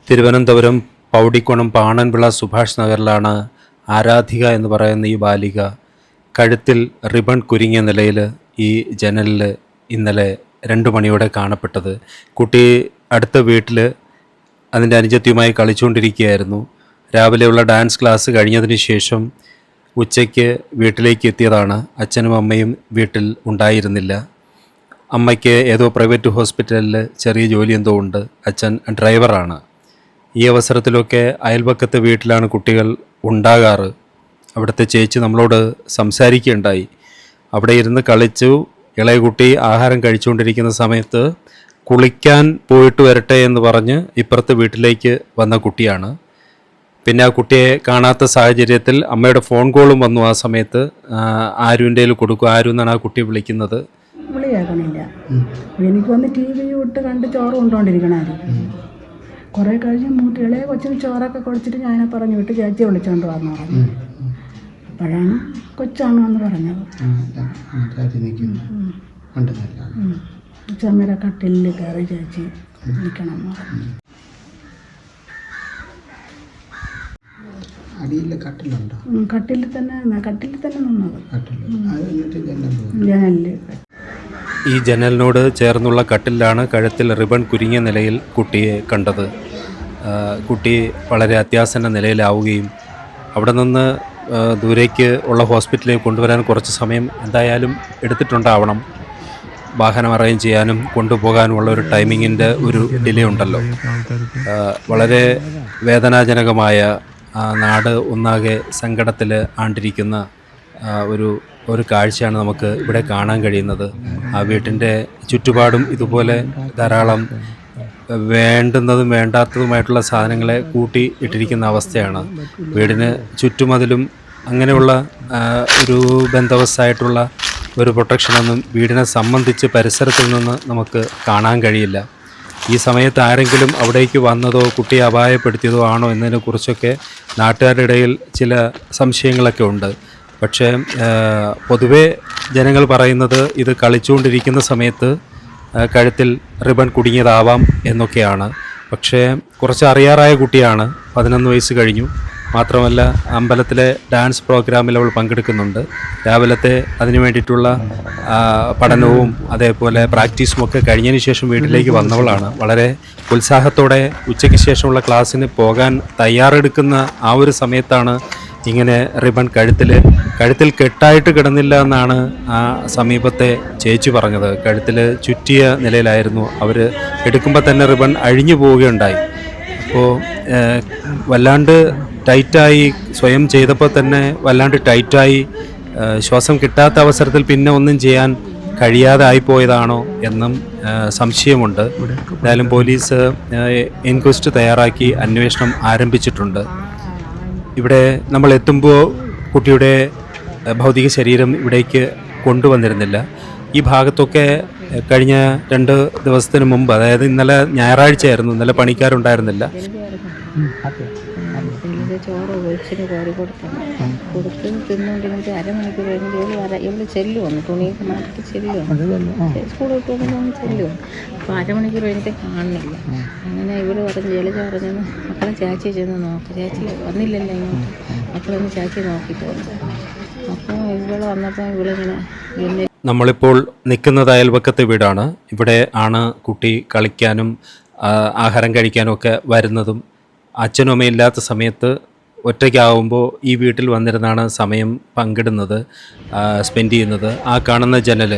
തിരുവനന്തപുരം പൗടിക്കുണം പാണൻപിള്ള സുഭാഷ് നഗറിലാണ് ആരാധിക എന്ന് പറയുന്ന ഈ ബാലിക കഴുത്തിൽ റിബൺ കുരുങ്ങിയ നിലയിൽ ഈ ജനലിൽ ഇന്നലെ 2 മണിയോടെ കാണപ്പെട്ടത്. കുട്ടി അടുത്ത വീട്ടിൽ അതിൻ്റെ അനുജത്തിയുമായി കളിച്ചുകൊണ്ടിരിക്കുകയായിരുന്നു. രാവിലെയുള്ള ഡാൻസ് ക്ലാസ് കഴിഞ്ഞതിന് ശേഷം ഉച്ചയ്ക്ക് വീട്ടിലേക്ക് എത്തിയതാണ്. അച്ഛനും അമ്മയും വീട്ടിൽ ഉണ്ടായിരുന്നില്ല. അമ്മയ്ക്ക് ഏതോ പ്രൈവറ്റ് ഹോസ്പിറ്റലിൽ ചെറിയ ജോലി എന്തോ ഉണ്ട്. അച്ഛൻ ഡ്രൈവറാണ്. ഈ അവസരത്തിലൊക്കെ അയൽപക്കത്തെ വീട്ടിലാണ് കുട്ടികൾ ഉണ്ടാകാറ്. അവിടുത്തെ ചേച്ചി നമ്മളോട് സംസാരിക്കുകയുണ്ടായി. അവിടെ ഇരുന്ന് കളിച്ചു. ഇളയ കുട്ടി ആഹാരം കഴിച്ചുകൊണ്ടിരിക്കുന്ന സമയത്ത് കുളിക്കാൻ പോയിട്ട് വരട്ടെ എന്ന് പറഞ്ഞ് ഇപ്പുറത്തെ വീട്ടിലേക്ക് വന്ന കുട്ടിയാണ്. പിന്നെ ആ കുട്ടിയെ കാണാത്ത സാഹചര്യത്തിൽ അമ്മയുടെ ഫോൺ കോളും വന്നു. ആ സമയത്ത് ആരുവിൻ്റെ കൊടുക്കും. ആരു എന്നാണ് ആ കുട്ടി വിളിക്കുന്നത്. വിളി കേൾക്കണില്ല. എനിക്ക് വന്ന് ടി വി ഇട്ട് കണ്ട് ചോറ് കൊണ്ടുകൊണ്ടിരിക്കണായിരുന്നു. കുറേ കഴിഞ്ഞ് ഇളയ കൊച്ചിന് ചോറൊക്കെ കൊടുത്തിട്ട് ഞാനെ പറഞ്ഞു വിട്ട് ചേച്ചി വിളിച്ചോണ്ട് വന്നു പറഞ്ഞു. അപ്പോഴാണ് കൊച്ചാണ് എന്ന് പറഞ്ഞത്. ചമ്മയുടെ കട്ടിലിൽ കയറി ചേച്ചി വിളിക്കണം എന്ന് പറഞ്ഞു. കട്ടിലിൽ തന്നെ നിന്നത്. ജനലിൽ ഈ ജനലിനോട് ചേർന്നുള്ള കട്ടിലാണ് കഴുത്തിൽ റിബൺ കുരുങ്ങിയ നിലയിൽ കുട്ടിയെ കണ്ടത്. കുട്ടി വളരെ അത്യാസന്ന നിലയിലാവുകയും അവിടെ നിന്ന് ദൂരേക്ക് ഉള്ള ഹോസ്പിറ്റലിലേക്ക് കൊണ്ടുവരാൻ കുറച്ച് സമയം എന്തായാലും എടുത്തിട്ടുണ്ടാവണം. വാഹനം അറേഞ്ച് ചെയ്യാനും കൊണ്ടുപോകാനുമുള്ള ഒരു ടൈമിങ്ങിൻ്റെ ഒരു ഡിലേ ഉണ്ടല്ലോ. വളരെ വേദനാജനകമായ നാട് ഒന്നാകെ സങ്കടത്തിൽ ആണ്ടിരിക്കുന്ന ഒരു കാഴ്ചയാണ് നമുക്ക് ഇവിടെ കാണാൻ കഴിയുന്നത്. ആ വീട്ടിൻ്റെ ചുറ്റുപാടും ഇതുപോലെ ധാരാളം വേണ്ടുന്നതും വേണ്ടാത്തതുമായിട്ടുള്ള സാധനങ്ങളെ കൂട്ടി ഇട്ടിരിക്കുന്ന അവസ്ഥയാണ്. വീടിന് ചുറ്റുമതിലും അങ്ങനെയുള്ള ഒരു ബന്ദോബസ്തായിട്ടുള്ള ഒരു പ്രൊട്ടക്ഷനൊന്നും വീടിനെ സംബന്ധിച്ച് പരിസരത്തിൽ നിന്ന് നമുക്ക് കാണാൻ കഴിയില്ല. ഈ സമയത്ത് ആരെങ്കിലും അവിടേക്ക് വന്നതോ കുട്ടിയെ അപായപ്പെടുത്തിയതോ ആണോ എന്നതിനെക്കുറിച്ചൊക്കെ നാട്ടുകാരുടെ ഇടയിൽ ചില സംശയങ്ങളൊക്കെ ഉണ്ട്. പക്ഷേ പൊതുവെ ജനങ്ങൾ പറയുന്നത് ഇത് കളിച്ചുകൊണ്ടിരിക്കുന്ന സമയത്ത് കഴുത്തിൽ റിബൺ കുടുങ്ങിയതാവാം എന്നൊക്കെയാണ്. പക്ഷേ കുറച്ച് അറിയാറായ കുട്ടിയാണ്. 11 വയസ്സ് കഴിഞ്ഞു. മാത്രമല്ല അമ്പലത്തിലെ ഡാൻസ് പ്രോഗ്രാമിൽ അവൾ പങ്കെടുക്കുന്നുണ്ട്. രാവിലത്തെ അതിനു വേണ്ടിയിട്ടുള്ള പഠനവും അതേപോലെ പ്രാക്ടീസും ഒക്കെ കഴിഞ്ഞതിന് ശേഷം വീട്ടിലേക്ക് വന്നവളാണ്. വളരെ ഉത്സാഹത്തോടെ ഉച്ചയ്ക്ക് ശേഷമുള്ള ക്ലാസ്സിന് പോകാൻ തയ്യാറെടുക്കുന്ന ആ ഒരു സമയത്താണ് ഇങ്ങനെ റിബൺ കഴുത്തിൽ കെട്ടായിട്ട് കിടന്നില്ല എന്നാണ് ആ സമീപത്തെ ചേച്ചി പറഞ്ഞത്. കഴുത്തിൽ ചുറ്റിയ നിലയിലായിരുന്നു. അവർ എടുക്കുമ്പോൾ തന്നെ റിബൺ അഴിഞ്ഞു പോവുകയുണ്ടായി. അപ്പോൾ വല്ലാണ്ട് ടൈറ്റായി, സ്വയം ചെയ്തപ്പോൾ തന്നെ വല്ലാണ്ട് ടൈറ്റായി, ശ്വാസം കിട്ടാത്ത അവസരത്തിൽ പിന്നെ ഒന്നും ചെയ്യാൻ കഴിയാതെ ആയിപ്പോയതാണോ എന്നും സംശയമുണ്ട്. എന്തായാലും പോലീസ് ഇൻക്വസ്റ്റ് തയ്യാറാക്കി അന്വേഷണം ആരംഭിച്ചിട്ടുണ്ട്. ഇവിടെ നമ്മൾ എത്തുമ്പോൾ കുട്ടിയുടെ ഭൗതിക ശരീരം ഇവിടേക്ക് കൊണ്ടുവന്നിരുന്നില്ല. ഈ ഭാഗത്തൊക്കെ കഴിഞ്ഞ 2 ദിവസത്തിന് മുമ്പ്, അതായത് ഇന്നലെ ഞായറാഴ്ചയായിരുന്നു, ഇന്നലെ പണിക്കാരുണ്ടായിരുന്നില്ല. ചോറ് ഒഴിച്ചിന് കോരി കൊടുത്തു തിന്നുകൊണ്ടിരുന്നിട്ട് അരമണിക്കൂർ കഴിഞ്ഞ് ഇവള് ചെല്ലുവന്നു. തുണിയൊക്കെ മാറ്റിട്ട് ചെല്ലുവന്നു. സ്കൂളിൽ വിട്ട് വന്നു ചെല്ലുവന്നു. അപ്പോൾ അരമണിക്കൂർ കഴിഞ്ഞിട്ട് കാണുന്നില്ല. അങ്ങനെ ഇവള് പറഞ്ഞു, ജലജ പറഞ്ഞെന്ന് മക്കളെ ചാച്ചി ചെന്ന് നോക്കി. ചാച്ചി വന്നില്ലല്ലോ ഇങ്ങോട്ട്. മക്കളൊന്ന് ചാച്ചി നോക്കിയിട്ട് വന്നു. അപ്പോൾ ഇവള് വന്നപ്പോൾ ഇവളിങ്ങനെ നമ്മളിപ്പോൾ നിൽക്കുന്നത് അയൽപക്കത്തെ വീടാണ്. ഇവിടെ ആണ് കുട്ടി കളിക്കാനും ആഹാരം കഴിക്കാനും ഒക്കെ വരുന്നതും. അച്ഛനും അമ്മയും ഇല്ലാത്ത സമയത്ത് ഒറ്റയ്ക്കാവുമ്പോൾ ഈ വീട്ടിൽ വന്നിരുന്നാണ് സമയം പങ്കിടുന്നത്, സ്പെൻഡ് ചെയ്യുന്നത്. ആ കാണുന്ന ജനൽ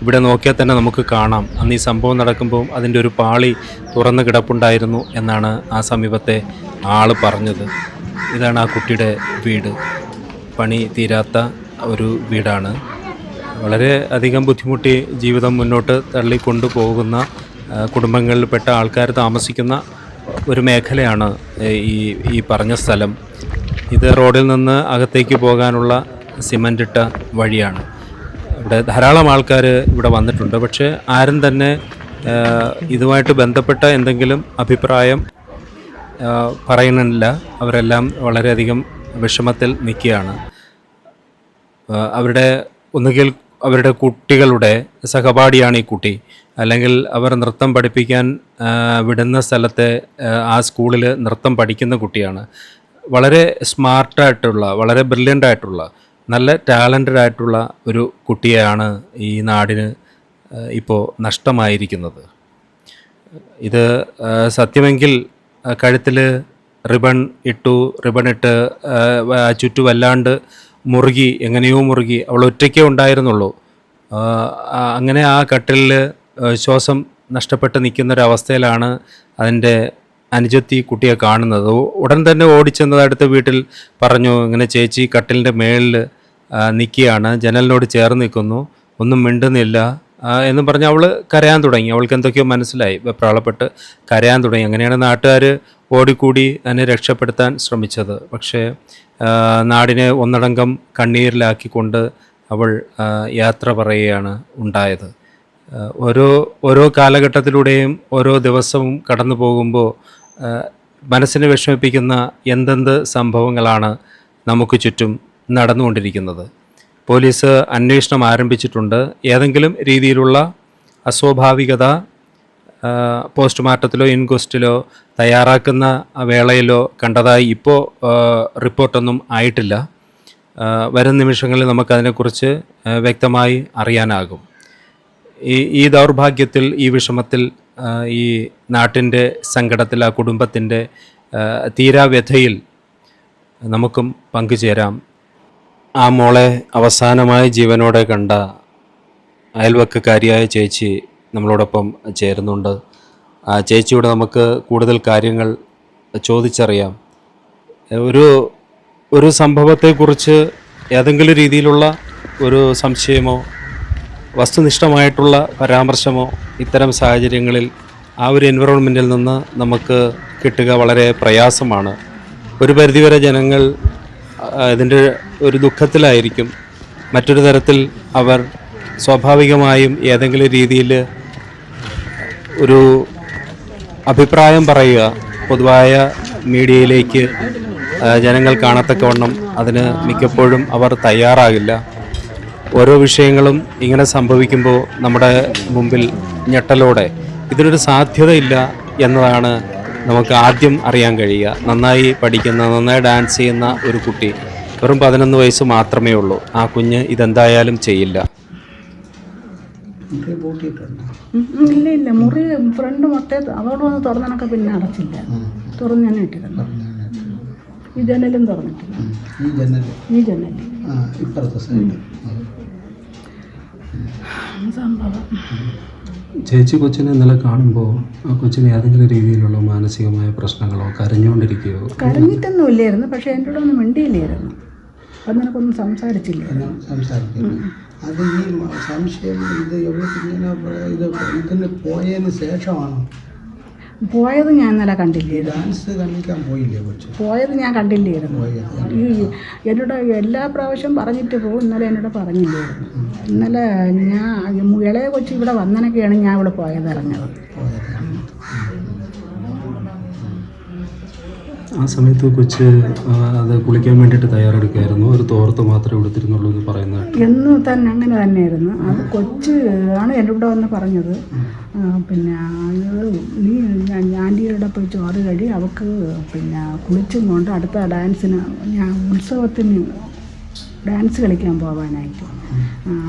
ഇവിടെ നോക്കിയാൽ തന്നെ നമുക്ക് കാണാം. അന്ന് ഈ സംഭവം നടക്കുമ്പോൾ അതിൻ്റെ ഒരു പാളി തുറന്ന് കിടപ്പുണ്ടായിരുന്നു എന്നാണ് ആ സമീപത്തെ ആൾ പറഞ്ഞത്. ഇതാണ് ആ കുട്ടിയുടെ വീട്. പണി തീരാത്ത ഒരു വീടാണ്. വളരെ അധികം ബുദ്ധിമുട്ടി ജീവിതം മുന്നോട്ട് തള്ളിക്കൊണ്ടു പോകുന്ന കുടുംബങ്ങളിൽപ്പെട്ട ആൾക്കാർ താമസിക്കുന്ന ഒരു മേഖലയാണ് ഈ പറഞ്ഞ സ്ഥലം. ഇത് റോഡിൽ നിന്ന് അകത്തേക്ക് പോകാനുള്ള സിമൻ്റ് ഇട്ട വഴിയാണ്. ഇവിടെ ധാരാളം ആൾക്കാർ ഇവിടെ വന്നിട്ടുണ്ട്. പക്ഷേ ആരും തന്നെ ഇതുമായിട്ട് ബന്ധപ്പെട്ട എന്തെങ്കിലും അഭിപ്രായം പറയുന്നില്ല. അവരെല്ലാം വളരെയധികം വിഷമത്തിൽ നിൽക്കുകയാണ്. ഒന്നുകിൽ അവരുടെ കുട്ടികളുടെ സഹപാഠിയാണ് ഈ കുട്ടി. അല്ലെങ്കിൽ അവർ നൃത്തം പഠിപ്പിക്കാൻ വിടുന്ന സ്ഥലത്തെ ആ സ്കൂളിൽ നൃത്തം പഠിക്കുന്ന കുട്ടിയാണ്. വളരെ സ്മാർട്ടായിട്ടുള്ള, വളരെ ബ്രില്യൻ്റ് ആയിട്ടുള്ള, നല്ല ടാലൻറ്റഡ് ആയിട്ടുള്ള ഒരു കുട്ടിയെയാണ് ഈ നാടിന് ഇപ്പോൾ നഷ്ടമായിരിക്കുന്നത്. ഇത് സത്യമെങ്കിൽ കഴുത്തിൽ റിബൺ ഇട്ട് ചുറ്റു വല്ലാണ്ട് മുറുകി, എങ്ങനെയോ മുറുകി, അവൾ ഒറ്റയ്ക്കേ ഉണ്ടായിരുന്നുള്ളൂ. അങ്ങനെ ആ കട്ടിലിൽ ശ്വാസം നഷ്ടപ്പെട്ട് നിൽക്കുന്നൊരവസ്ഥയിലാണ് അതിൻ്റെ അനുജത്തി കുട്ടിയെ കാണുന്നത്. ഉടൻ തന്നെ ഓടിച്ചെന്നത് അടുത്ത വീട്ടിൽ പറഞ്ഞു, ഇങ്ങനെ ചേച്ചി കട്ടിലിൻ്റെ മേളിൽ നിൽക്കുകയാണ്, ജനലിനോട് ചേർന്ന് നിൽക്കുന്നു, ഒന്നും മിണ്ടുന്നില്ല എന്നും പറഞ്ഞ് അവൾ കരയാൻ തുടങ്ങി. അവൾക്ക് എന്തൊക്കെയോ മനസ്സിലായി, വെപ്രാളപ്പെട്ട് കരയാൻ തുടങ്ങി. അങ്ങനെയാണ് നാട്ടുകാർ ഓടിക്കൂടി അതിനെ രക്ഷപ്പെടുത്താൻ ശ്രമിച്ചത്. പക്ഷേ നാടിനെ ഒന്നടങ്കം കണ്ണീരിലാക്കിക്കൊണ്ട് അവൾ യാത്ര പറയുകയാണ് ഉണ്ടായത്. ഓരോ കാലഘട്ടത്തിലൂടെയും ഓരോ ദിവസവും കടന്നു പോകുമ്പോൾ മനസ്സിനെ വിഷമിപ്പിക്കുന്ന എന്തെന്ത് സംഭവങ്ങളാണ് നമുക്ക് ചുറ്റും നടന്നുകൊണ്ടിരിക്കുന്നത്. പോലീസ് അന്വേഷണം ആരംഭിച്ചിട്ടുണ്ട്. ഏതെങ്കിലും രീതിയിലുള്ള അസ്വാഭാവികത പോസ്റ്റ്മോർട്ടത്തിലോ ഇൻക്വസ്റ്റിലോ തയ്യാറാക്കുന്ന വേളയിലോ കണ്ടതായി ഇപ്പോൾ റിപ്പോർട്ടൊന്നും ആയിട്ടില്ല. വരും നിമിഷങ്ങളിൽ നമുക്കതിനെക്കുറിച്ച് വ്യക്തമായി അറിയാനാകും. ഈ ദൗർഭാഗ്യത്തിൽ, ഈ വിഷമത്തിൽ, ഈ നാട്ടിൻ്റെ സങ്കടത്തിൽ, ആ കുടുംബത്തിൻ്റെ തീരാവ്യഥയിൽ നമുക്കും പങ്കുചേരാം. ആ മോളെ അവസാനമായി ജീവനോടെ കണ്ട അയൽവക്കക്കാരിയായ ചേച്ചി നമ്മളോടൊപ്പം ചേരുന്നുണ്ട്. ആ ചേച്ചിയോട് നമുക്ക് കൂടുതൽ കാര്യങ്ങൾ ചോദിച്ചറിയാം. ഒരു സംഭവത്തെക്കുറിച്ച് ഏതെങ്കിലും രീതിയിലുള്ള ഒരു സംശയമോ വസ്തുനിഷ്ഠമായിട്ടുള്ള പരാമർശമോ ഇത്തരം സാഹചര്യങ്ങളിൽ ആ ഒരു എൻവറോൺമെൻറ്റിൽ നിന്ന് നമുക്ക് കിട്ടുക വളരെ പ്രയാസമാണ്. ഒരു പരിധിവരെ ജനങ്ങൾ ഇതിൻ്റെ ഒരു ദുഃഖത്തിലായിരിക്കും. മറ്റൊരു തരത്തിൽ അവർ സ്വാഭാവികമായും ഏതെങ്കിലും രീതിയിൽ ഒരു അഭിപ്രായം പറയുക, പൊതുവായ മീഡിയയിലേക്ക് ജനങ്ങൾ കാണത്തക്കവണ്ണം അതിന് മിക്കപ്പോഴും അവർ തയ്യാറാകില്ല. ഓരോ വിഷയങ്ങളും ഇങ്ങനെ സംഭവിക്കുമ്പോൾ നമ്മുടെ മുമ്പിൽ ഞെട്ടലോടെ ഇതിനൊരു സാധ്യതയില്ല എന്നതാണ് നമുക്ക് ആദ്യം അറിയാൻ കഴിയുക. നന്നായി പഠിക്കുന്ന, നന്നായി ഡാൻസ് ചെയ്യുന്ന ഒരു കുട്ടി, വെറും 11 വയസ്സ് മാത്രമേ ഉള്ളൂ. ആ കുഞ്ഞ് ഇതെന്തായാലും ചെയ്യില്ല. ഇല്ല, മുറി ഫ്രണ്ട് മൊത്തം അതോട് വന്ന് തുറന്നണക്കെ പിന്നെ അടച്ചില്ല, തുറന്ന് തന്നെ ഇട്ടിരുന്നു. ഈ ജനലും തുറന്നിട്ടില്ല. ഈ ജനൽ സംഭവം. ചേച്ചി കൊച്ചിനെ ഇന്നലെ കാണുമ്പോൾ ആ കൊച്ചിന് ഏതെങ്കിലും രീതിയിലുള്ള മാനസികമായ പ്രശ്നങ്ങളോ, കരഞ്ഞുകൊണ്ടിരിക്കുകയോ? കരഞ്ഞിട്ടൊന്നും ഇല്ലായിരുന്നു, പക്ഷേ എൻ്റെ കൂടെ ഒന്നും മിണ്ടിയില്ലായിരുന്നു. അത് നിനക്കൊന്നും സംസാരിച്ചില്ല. അത് ഈ സംശയം ഇത് ഇതിന് പോയതിന് ശേഷമാണോ? പോയത് ഞാൻ ഇന്നലെ കണ്ടില്ലായിരുന്നു. ഡാൻസ് കളിക്കാൻ പോയില്ലേ കൊച്ചു? പോയത് ഞാൻ കണ്ടില്ലായിരുന്നു. ഈ എന്നോട് എല്ലാ പ്രാവശ്യം പറഞ്ഞിട്ട് പോകും, ഇന്നലെ എന്നോട് പറഞ്ഞില്ലായിരുന്നു. ഇന്നലെ ഞാൻ ഇളയ കൊച്ചു ഇവിടെ വന്നനൊക്കെയാണ് ഞാൻ ഇവിടെ പോയത്, ഇറങ്ങത്. ആ സമയത്ത് കൊച്ച് അത് കുളിക്കാൻ വേണ്ടിയിട്ട് തയ്യാറെടുക്കുകയായിരുന്നു. ഒരു തോർത്ത് മാത്രമേ എടുത്തിരുന്നുള്ളൂ എന്ന് പറയുന്നത് എന്ന് തന്നെ അങ്ങനെ തന്നെയായിരുന്നു. അത് കൊച്ച് ആണ് എൻ്റെ കൂടെ വന്ന് പറഞ്ഞത്. പിന്നെ നീ ആൻറ്റിയുടെ പോയി ചോറ് കഴി, അവൾക്ക് പിന്നെ കുളിച്ചും കൊണ്ട് അടുത്ത ഡാൻസിന്, ഞാൻ ഉത്സവത്തിന് ഡാൻസ് കളിക്കാൻ പോകാനായിട്ട്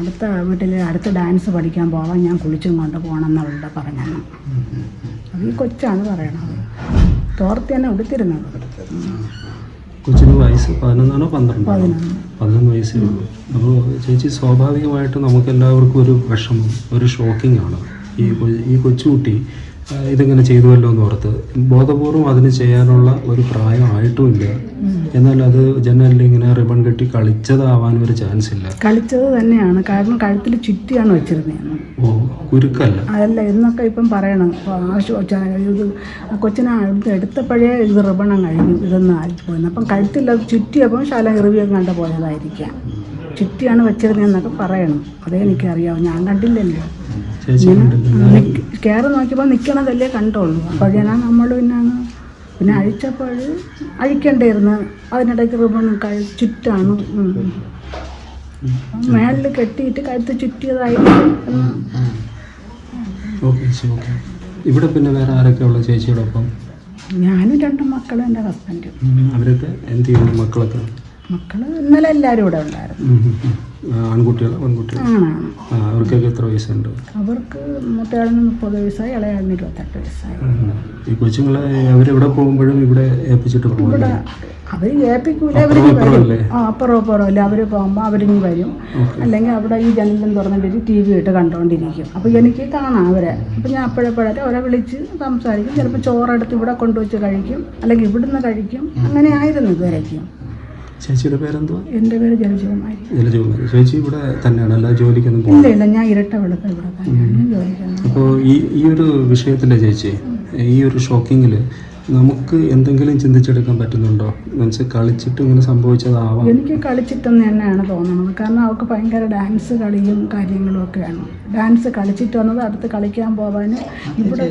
അടുത്ത വീട്ടിൽ അടുത്ത ഡാൻസ് പഠിക്കാൻ പോകാൻ ഞാൻ കുളിച്ചും കൊണ്ട് പോകണം എന്നവളുടെ പറഞ്ഞാണ്. അത് ഈ കൊച്ചാണ് പറയണത്. തോർത്ത് തന്നെ ഉടുത്തിരുന്നത്. കൊച്ചിന് വയസ്സ് 11 11 വയസ്സേ ഉള്ളൂ. അപ്പോൾ ചേച്ചി, സ്വാഭാവികമായിട്ട് നമുക്കെല്ലാവർക്കും ഒരു വിഷമം, ഒരു ഷോക്കിംഗ് ആണ്. ഈ കൊച്ചുകുട്ടി ഇതിങ്ങനെ ചെയ്തുവല്ലോ എന്ന് ഓർത്ത് ബോധപൂർവം അതിന് ചെയ്യാനുള്ള ഒരു പ്രായമായിട്ടുമില്ല. എന്നാൽ അത് ജനലിൽ ഇങ്ങനെ റിബൺ കെട്ടി കളിച്ചതാവാനും ഒരു ചാൻസ് ഇല്ല. കളിച്ചത് തന്നെയാണ്. കാരണം കഴുത്തിൽ ചുറ്റിയാണ് വെച്ചിരുന്നത്. ഓ, കുരുക്കല്ല. അതല്ല എന്നൊക്കെ ഇപ്പം പറയണം. ഇത് കൊച്ചിനെ എടുത്തപ്പോഴേ ഇത് റിബണം കഴിഞ്ഞു, ഇതൊന്നും ആയിപ്പോയിരുന്നു. അപ്പം കഴുത്തിൽ അത് ചുറ്റിയപ്പം ശാല ഇറിവിയൊക്കെ കണ്ട പോയതായിരിക്കാം. ചുറ്റിയാണ് വെച്ചിരുന്നതെന്നൊക്കെ പറയണം. അതേ എനിക്കറിയാം, ഞാൻ കണ്ടില്ലല്ലോ. കയറി നോക്കിയപ്പോൾ നിൽക്കണതല്ലേ കണ്ടുള്ളൂ. അപ്പോൾ ഞാൻ നമ്മൾ പിന്നെ അഴിച്ചപ്പോൾ അഴിക്കണ്ടായിരുന്നു. അതിനിടയ്ക്ക് റിബൺ ചുറ്റാണ് മേളിൽ കെട്ടിയിട്ട് കഴുത്ത് ചുറ്റിയതായിട്ട് ഓക്കെ ചേച്ചി ഓക്കെ. ഇവിടെ പിന്നെ വേറെ ആരൊക്കെ ഉള്ള ചേച്ചിയോടൊപ്പം? ഞാനും 2 മക്കളും എൻ്റെ ഹസ്ബൻഡും. അവരൊക്കെ എന്ത് ചെയ്യുന്നു മക്കളൊക്കെ? മക്കൾ ഇന്നലെ എല്ലാവരും ഇവിടെ ഉണ്ടായിരുന്നു. ആൺകുട്ടികളോ പെൺകുട്ടികളോ? ആണാണ്. അവർക്കൊക്കെ എത്ര വയസ്സുണ്ട്? അവർക്ക് മൂത്തയാളിന് 30 വയസ്സായി, ഇളയാളിന് 28 വയസ്സായി. ഈ കൊച്ചുങ്ങളെ അവരെവിടെ പോകുമ്പോഴും ഇവിടെ ഏൽപ്പിച്ചിട്ട് പോകും? ഇവിടെ അവർ ഏൽപ്പിക്കൂല, അവർ വരും. അപ്പുറം ഇല്ല, അവർ പോകുമ്പോൾ അവരിങ്ങി വരും. അല്ലെങ്കിൽ അവിടെ ഈ ജനലും തുറന്നിട്ട് TV ഇട്ട് കണ്ടുകൊണ്ടിരിക്കും. അപ്പോൾ എനിക്ക് കാണാം അവരെ. അപ്പോൾ ഞാൻ അപ്പോഴപ്പോഴൊക്കെ അവരെ വിളിച്ച് സംസാരിക്കും. ചിലപ്പോൾ ചോറെടുത്ത് ഇവിടെ കൊണ്ടുവച്ച് കഴിക്കും, അല്ലെങ്കിൽ ഇവിടുന്ന് കഴിക്കും. അങ്ങനെ ആയിരുന്നു ഇതുവരേക്കും. ചേച്ചിയുടെ പേരെന്തുവാ? എൻ്റെ പേര് ജലജകുമാരി. ജലജകുമാരി. ചേച്ചി ഇവിടെ തന്നെയാണ്, അല്ല ജോലിക്കൊന്നും? ഇല്ല, ഞാൻ ഇരട്ട വെളുത്ത ഇവിടെ തന്നെയാണ് ജോലിക്കുന്നത്. അപ്പോൾ ഈ ഒരു വിഷയത്തിലെ ചേച്ചി, ഈ ഒരു ഷോക്കിങ്ങിൽ നമുക്ക് എന്തെങ്കിലും ചിന്തിച്ചെടുക്കാൻ പറ്റുന്നുണ്ടോ? മീൻസ് കളിച്ചിട്ട് ഇങ്ങനെ സംഭവിച്ചതാവാം. എനിക്ക് കളിച്ചിട്ടെന്ന് തന്നെയാണ് തോന്നുന്നത്. കാരണം അവൾക്ക് ഭയങ്കര ഡാൻസ് കളിയും കാര്യങ്ങളും ഒക്കെയാണ്. ഡാൻസ് കളിച്ചിട്ട് വന്നത് അടുത്ത് കളിക്കാൻ പോകാൻ ഇവിടെ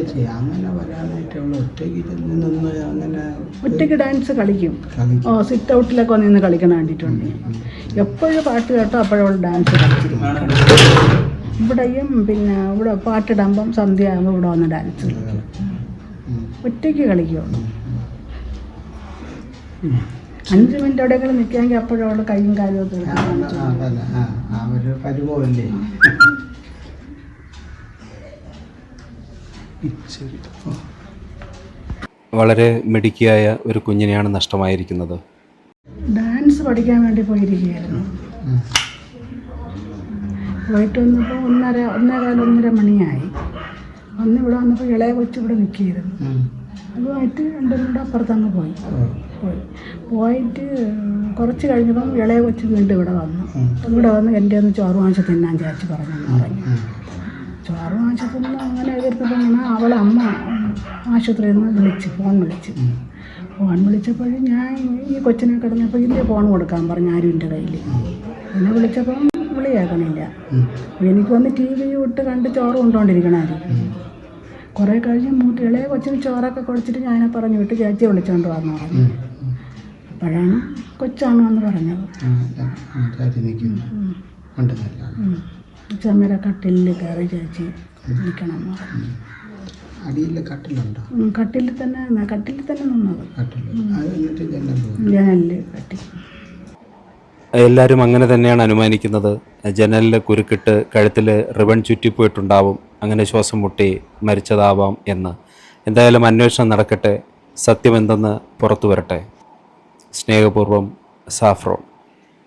ഒറ്റയ്ക്ക് ഡാൻസ് കളിക്കും. സിറ്റ് ഔട്ടിലൊക്കെ വന്ന് കളിക്കാൻ വേണ്ടിയിട്ടുണ്ട്. എപ്പോഴും പാട്ട് കേട്ടോ അപ്പോഴവൾ ഡാൻസ് കളിച്ചിരിക്കും. ഇവിടെയും പിന്നെ ഇവിടെ പാട്ടിടുമ്പം സന്ധ്യ ആകുമ്പോൾ ഇവിടെ വന്ന് ഡാൻസ് കളിക്കും. ഒറ്റയ്ക്ക് കളിക്കുള്ളൂ. 5 മിനിറ്റ് എവിടെയെങ്കിലും നിൽക്കാമെങ്കിൽ അപ്പോഴവൾ കൈയും കാലും ഒക്കെ വളരെ മിടുക്കിയായ ഒരു കുഞ്ഞിനെയാണ് നഷ്ടമായിരിക്കുന്നത്. ഡാൻസ് പഠിക്കാൻ വേണ്ടി പോയിരിക്കുകയായിരുന്നു. പോയിട്ട് വന്നപ്പോൾ 1:15 മണിയായി. ഇവിടെ വന്നപ്പോൾ ഇളയ കൊച്ചു ഇവിടെ നിൽക്കിയിരുന്നു. അതുമായിട്ട് 2 കൂടെ അപ്പുറത്തങ്ങ് പോയിട്ട് കുറച്ച് കഴിഞ്ഞപ്പം ഇളയ കൊച്ചു വീണ്ടും ഇവിടെ വന്നു. ഇവിടെ വന്ന് എൻ്റെ ഒന്ന് ചോറ് വാങ്ങിച്ച് തിന്നാൻ ചേച്ചി പറഞ്ഞെന്ന് പറഞ്ഞു. ചോറ് വാങ്ങിച്ച് തിന്ന് അങ്ങനെ എതിർത്തപ്പോൾ ഇങ്ങനെ അവളെ അമ്മ ആശുപത്രിയിൽ നിന്ന് ഫോൺ വിളിച്ചപ്പോൾ ഞാൻ ഈ കൊച്ചിനെ കിടന്നപ്പോൾ ഇതിൻ്റെ ഫോൺ കൊടുക്കാൻ പറഞ്ഞു ആരും എൻ്റെ കയ്യിൽ. എന്നെ വിളിച്ചപ്പം വിളിയാക്കണില്ല. എനിക്ക് വന്ന് TV ഇട്ട് കണ്ട് ചോറ് കൊണ്ടുകൊണ്ടിരിക്കണമായിരുന്നു. കുറേ കഴിഞ്ഞ് ഇളയ കൊച്ചിന് ചോറൊക്കെ കൊടുത്തിട്ട് ഞാനെ പറഞ്ഞു വിട്ട് ചേച്ചിയെ വിളിച്ചോണ്ട് വന്നു പറഞ്ഞു. അപ്പോഴാണ് കൊച്ചാണ് എന്ന് പറഞ്ഞത്. ചമ്മര കട്ടിലിൽ കയറി ചേച്ചി വിളിക്കണം എന്ന് പറഞ്ഞു. കട്ടിലിൽ തന്നെ നിന്നത്. ജനലിൽ കട്ടി. എല്ലാവരും അങ്ങനെ തന്നെയാണ് അനുമാനിക്കുന്നത്. ജനലിൽ കുരുക്കിട്ട് കഴുത്തിൽ റിബൺ ചുറ്റിപ്പോയിട്ടുണ്ടാവും, അങ്ങനെ ശ്വാസം മുട്ടി മരിച്ചതാവാം എന്ന്. എന്തായാലും അന്വേഷണം നടക്കട്ടെ, സത്യമെന്തെന്ന് പുറത്തു വരട്ടെ. സ്നേഹപൂർവ്വം, സാഫ്രോൺ.